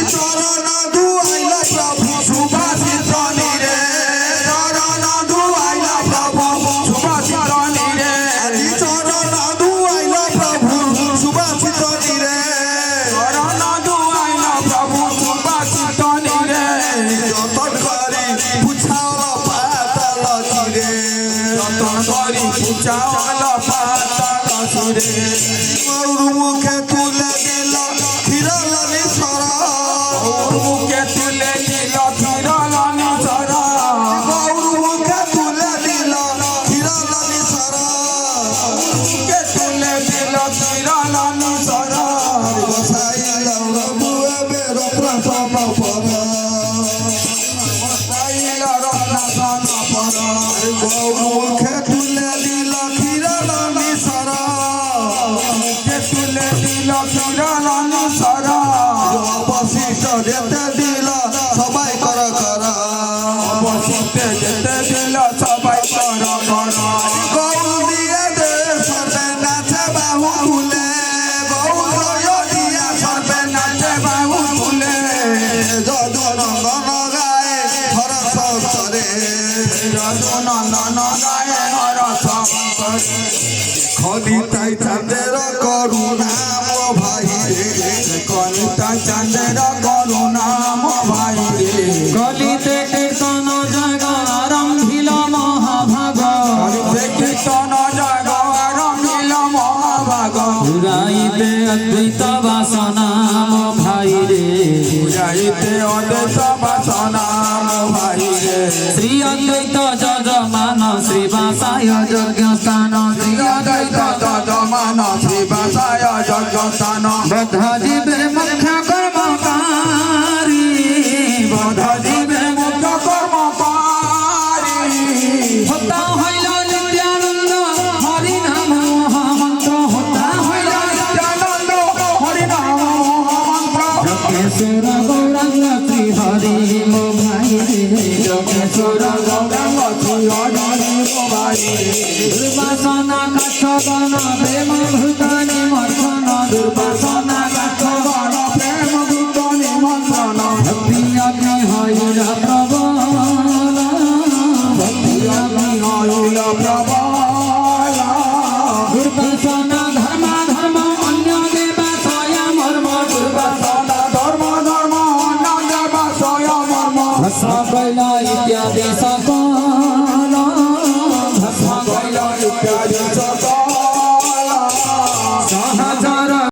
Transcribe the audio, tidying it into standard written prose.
চরণ ধুয়াইলা প্রভু সুভাষিত নিরে চরণ ধুয়াইলা প্রভু সুভাষিত নিরে চরণ ধুয়াইলা প্রভু সুভাষিত নিরে চরণ ধুয়াইলা প্রভু সুভাষিত নিরে যতন করি পুছাওল পাতাল চিরে যতন করি পুছাওল পাতাল চিরে মৌর মুখে তুলে দিল ফিরলানি সরা মুখে তুলে দিল ফিরলানি সরা গৌর মুখে তুলে দিল ফিরলানি সরা মুখে তুলে দিল ফিরলানি সরা বসাইল বুয়ে রত্ন পরা বসাইল রত্ন পরা গৌর মুখে তুলে দিল ফিরলানি সরা মুখে তুলে দিল ফিরলানি সরা অবশিষ্ট যেতে দিল সবাই কর কর অবশিষ্ট যেতে দিল সবাই কর কর গৌর দিয়ে দে সর্বে নাচে বাহু তুলে গৌর দিয়া সর্বে নাচে বাহু তুলে যদু নন্দন গায়ে হর সরে যদু নন্দন গায়ে হর সরে খনিতাই চাঁদের করুণাম ভাই রে খনিতাই চাঁদের করুণাম ভাই রে গলিতে কীর্তন জগ আরম্ভিল মহাভাগ গলিতে কীর্তন জগ আরম্ভিল মহাভাগ পুরাইতে অদ্বৈত বাসনাম ভাই রে পুরাইতে অদ্বৈত বাসনাম ভাই রে শ্রী অদ্বৈত যজমান শ্রীবাসায় যজ্ঞ স্থান শ্রী অদ্বৈত যজমান শ্রীবাসায় যজ্ঞ স্থান বদ্ধ জীবে মুখ্য কর্মকারী বদ্ধ জীবে মুখ্য কর্মকারী হত্যা হইল নিত্যানন্দ হরি নাম মহামন্ত্র হত্যা হইল নিত্যানন্দ হরি নাম মহামন্ত্র যজ্ঞেশ্বর গৌরাঙ্গ শ্রী হরি মো ভাই রে যজ্ঞেশ্বর গৌরাঙ্গ শ্রী হরি মো ভাই রে দুর্বাসনা কাঠগণ প্রেম ভূত নিমন্ত্রণ দুর্বাসনা কাঠগণ প্রেম ভূত নিমন্ত্রণ ভক্তি অগ্নি হইল প্রবল ভক্তি অগ্নি হইল প্রবল দুর্বাসনা ধর্ম ধর্ম অন্য দেবাশয় মর্ম দুর্বাসনা ধর্ম ধর্ম অন্য দেবাশয় মর্ম ভস্ম কইল ইত্যাদি সকল